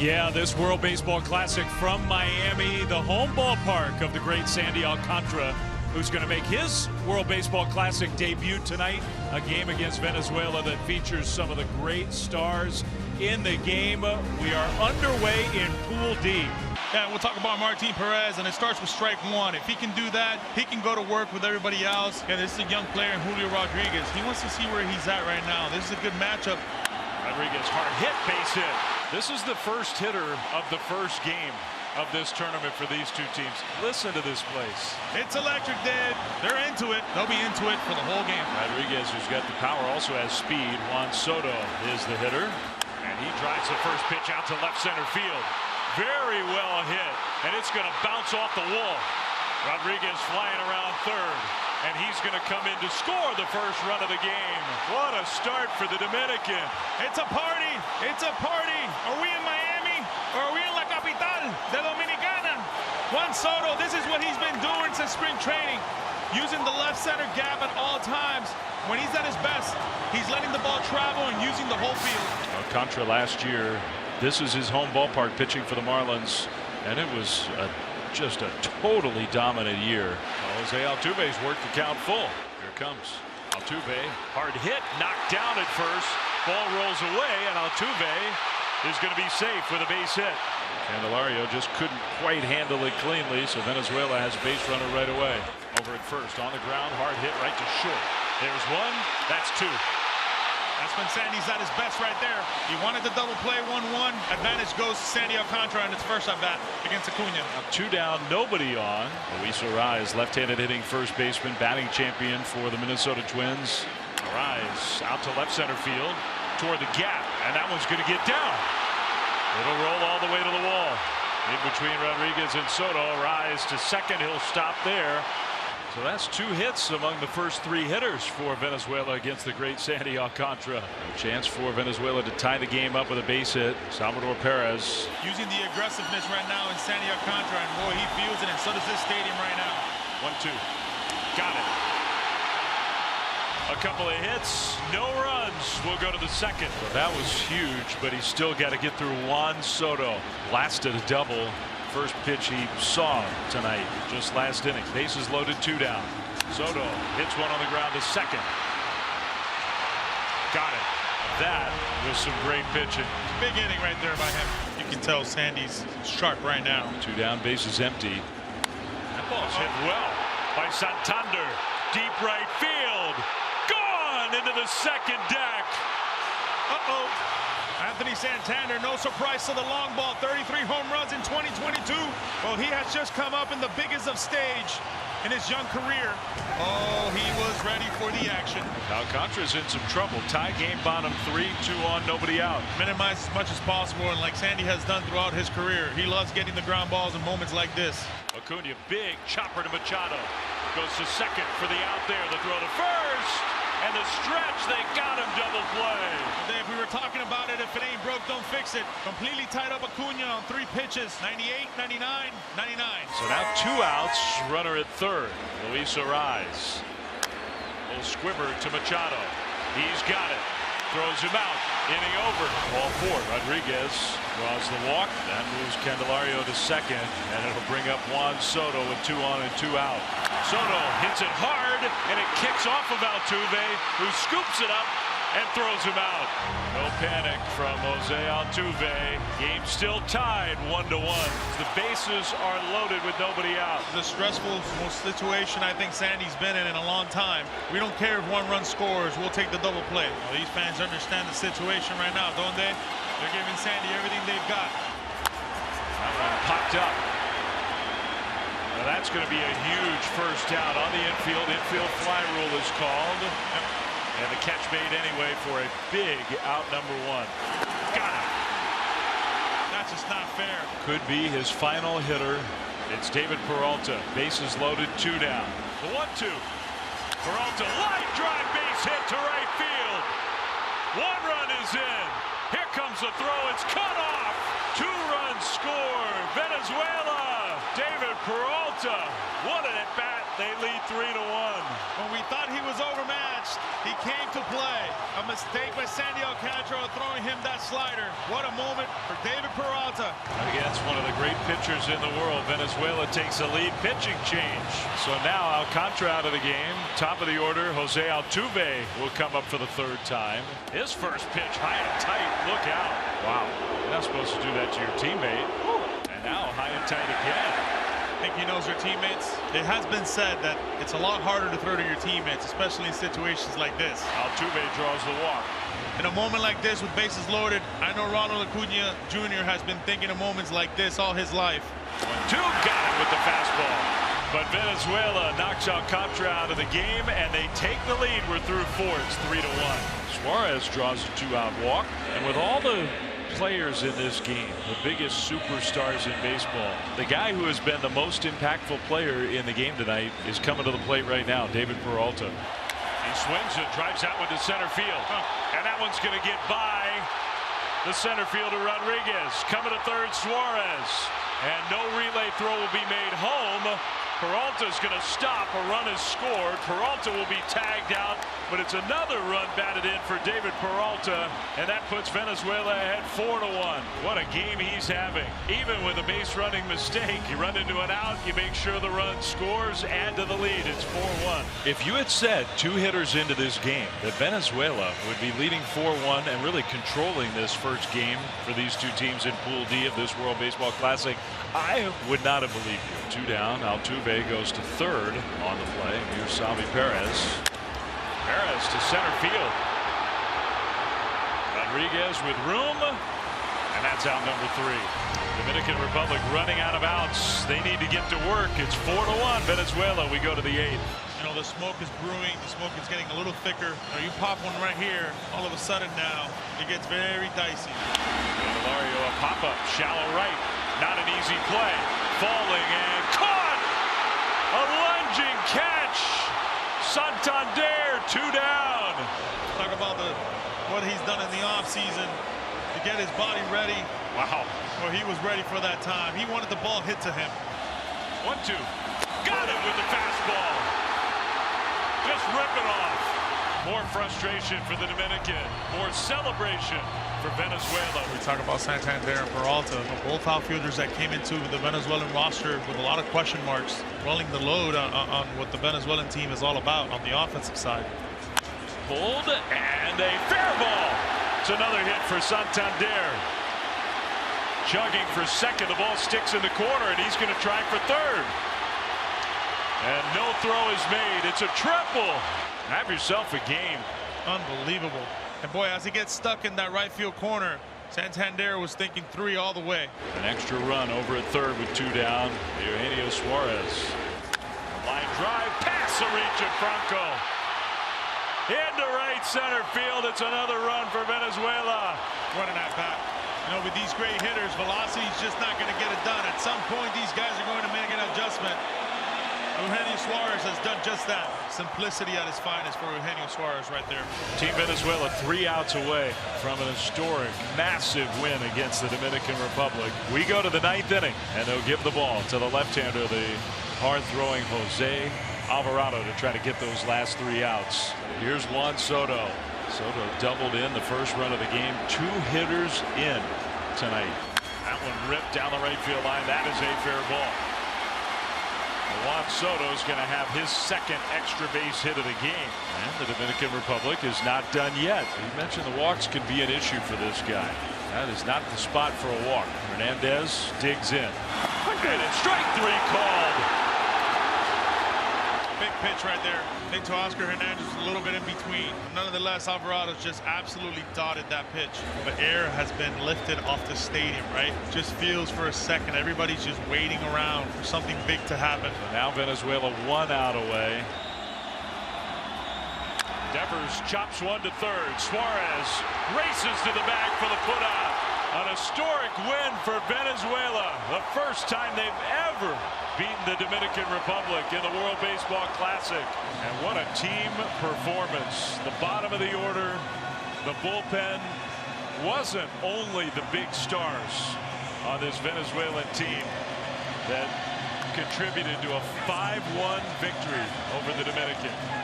Yeah, this World Baseball Classic from Miami, the home ballpark of the great Sandy Alcantara, who's going to make his World Baseball Classic debut tonight. A game against Venezuela that features some of the great stars in the game. We are underway in Pool D. Yeah, we'll talk about Martin Perez, and it starts with strike one. If he can do that, he can go to work with everybody else. And this is a young player, Julio Rodriguez. He wants to see where he's at right now. This is a good matchup. Rodriguez, hard hit, base hit. This is the first hitter of the first game of this tournament for these two teams. Listen to this place. It's electric, Dave. They're into it. They'll be into it for the whole game. Rodriguez, who's got the power, also has speed. Juan Soto is the hitter. And he drives the first pitch out to left center field. Very well hit. And it's going to bounce off the wall. Rodriguez flying around third. And he's going to come in to score the first run of the game. What a start for the Dominican. It's a party. It's a party. Are we in Miami or are we in La Capital de Dominicana? Juan Soto, this is what he's been doing since spring training. Using the left center gap at all times. When he's at his best, he's letting the ball travel and using the whole field. Alcantara last year, this is his home ballpark pitching for the Marlins. And it was just a totally dominant year. Jose Altuve's worked the count full. Here comes Altuve. Hard hit, knocked down at first. Ball rolls away, and Altuve is going to be safe with a base hit. Candelario just couldn't quite handle it cleanly, so Venezuela has a base runner right away. Over at first, on the ground, hard hit right to short. There's one, that's two. That's when Sandy's at his best right there. He wanted the double play 1-1. Advantage goes to Sandy Alcantara in its first at bat against Acuna. Now two down, nobody on. Luis Arraez, left-handed hitting first baseman, batting champion for the Minnesota Twins. Arraez out to left center field toward the gap, and that one's going to get down. It'll roll all the way to the wall. In between Rodriguez and Soto. Arraez to second. He'll stop there. So that's two hits among the first three hitters for Venezuela against the great Sandy Alcantara. A chance for Venezuela to tie the game up with a base hit. Salvador Perez. Using the aggressiveness right now in Sandy Alcantara, and boy, he feels it, and so does this stadium right now. 1-2. Got it. A couple of hits, no runs. We'll go to the second. Well, that was huge, but he's still got to get through Juan Soto. Blasted a double. First pitch he saw tonight, just last inning. Bases loaded, two down. Soto hits one on the ground to second. Got it. That was some great pitching. Big inning right there by him. You can tell Sandy's sharp right now. Two down, bases empty. That ball's hit well by Santander. Deep right field. Gone into the second deck. Uh-oh. Anthony Santander, no surprise to the long ball. 33 home runs in 2022. Well, he has just come up in the biggest of stage in his young career. Oh, he was ready for the action. Alcantara's in some trouble. Tie game bottom 3, 2 on, nobody out. Minimize as much as possible, and like Sandy has done throughout his career, he loves getting the ground balls in moments like this. Acuna, big chopper to Machado. Goes to second for the out there. The throw to first. And the stretch, they got him double play. Dave, we were talking about it. If it ain't broke, don't fix it. Completely tied up Acuna on 3 pitches. 98, 99, 99. So now 2 outs. Runner at third. Luis Arraez. Little squibber to Machado. He's got it. Throws him out. Inning over. Ball 4. Rodriguez draws the walk. That moves Candelario to second. And it'll bring up Juan Soto with 2 on and 2 out. Soto hits it hard, and it kicks off of Altuve, who scoops it up and throws him out. No panic from Jose Altuve. Game still tied 1-1. The bases are loaded with nobody out. The stressful situation I think Sandy's been in a long time. We don't care if 1 run scores. We'll take the double play. Well, these fans understand the situation right now, don't they? They're giving Sandy everything they've got. That one popped up. Now that's going to be a huge first down on the infield. Infield fly rule is called. And the catch made anyway for a big out number 1. Got it. That's just not fair. Could be his final hitter. It's David Peralta. Bases loaded, 2 down. The 1-2. Peralta, line drive, base hit to right field. 1 run is in. Here comes the throw. It's cut off. 2 runs score. Venezuela. David Peralta. What an at bat. They lead 3-1. When we thought he was overmatched, he came to play. A mistake by Sandy Alcantara throwing him that slider. What a moment for David Peralta. Against one of the great pitchers in the world, Venezuela takes a lead. Pitching change. So now Alcantara out of the game. Top of the order, Jose Altuve will come up for the third time. His first pitch, high and tight. Look out. Wow. You're not supposed to do that to your teammate. And now high and tight again. I think he knows your teammates. It has been said that it's a lot harder to throw to your teammates, especially in situations like this. Altuve draws the walk. In a moment like this with bases loaded, I know Ronald Acuna Jr. has been thinking of moments like this all his life. 1-2, got it with the fastball. But Venezuela knocks Alcantara out of the game, and they take the lead. We're through 4. It's 3-1. Suarez draws a 2-out walk, and with all the players in this game, the biggest superstars in baseball, the guy who has been the most impactful player in the game tonight is coming to the plate right now, David Peralta. He swings and drives that one to center field, and that one's going to get by the center fielder Rodriguez. Coming to third, Suarez, and no relay throw will be made home. Peralta's going to stop. A run is scored. Peralta will be tagged out, but it's another run batted in for David Peralta, and that puts Venezuela ahead 4-1. What a game he's having. Even with a base running mistake, you run into an out, you make sure the run scores, add to the lead. It's 4-1. If you had said 2 hitters into this game that Venezuela would be leading 4-1 and really controlling this first game for these two teams in Pool D of this World Baseball Classic, I would not have believed you. 2 down. Altuve goes to third on the play. Here's Salvi Perez. Perez to center field. Rodriguez with room, and that's out number 3. Dominican Republic running out of outs. They need to get to work. It's 4-1 Venezuela. We go to the 8th. You know, the smoke is brewing. The smoke is getting a little thicker. You pop one right here, all of a sudden now it gets very dicey. Candelario, a pop-up, shallow right. Not an easy play. Falling and caught! A lunging catch! Santander, 2 down. Talk about what he's done in the offseason to get his body ready. Wow. Well, he was ready for that time. He wanted the ball hit to him. 1-2. Got it with the fastball. Just rip it off. More frustration for the Dominican. More celebration for Venezuela. We talk about Santander and Peralta, both outfielders that came into the Venezuelan roster with a lot of question marks, rolling the load on what the Venezuelan team is all about on the offensive side. Pulled and a fair ball. It's another hit for Santander. Chugging for second, the ball sticks in the corner, and he's going to try for third. And no throw is made. It's a triple. Have yourself a game. Unbelievable. And boy, as he gets stuck in that right field corner, Santander was thinking 3 all the way. An extra run over at third with 2 down. Eugenio Suarez. Line drive, pass the reach of Franco. Into right center field. It's another run for Venezuela. Running that back. You know, with these great hitters, velocity is just not going to get it done. At some point, these guys are going to make an adjustment. Eugenio Suarez has done just that. Simplicity at his finest for Eugenio Suarez right there. Team Venezuela 3 outs away from an historic, massive win against the Dominican Republic. We go to the 9th inning, and they'll give the ball to the left-hander, the hard-throwing Jose Alvarado, to try to get those last 3 outs. Here's Juan Soto. Soto doubled in the first run of the game. 2 hitters in tonight. That one ripped down the right field line. That is a fair ball. Juan Soto's going to have his second extra base hit of the game. And the Dominican Republic is not done yet. You mentioned the walks could be an issue for this guy. That is not the spot for a walk. Hernandez digs in. And it's strike 3 called. Big pitch right there. I think to Oscar Hernandez was a little bit in between. Nonetheless, Alvarado just absolutely dotted that pitch. The air has been lifted off the stadium, right? Just feels for a second. Everybody's just waiting around for something big to happen. So now Venezuela 1 out away. Devers chops one to third. Suarez races to the bag for the putout. An historic win for Venezuela. The first time they've ever beaten the Dominican Republic in the World Baseball Classic. And what a team performance. The bottom of the order, the bullpen, wasn't only the big stars on this Venezuelan team that contributed to a 5-1 victory over the Dominican.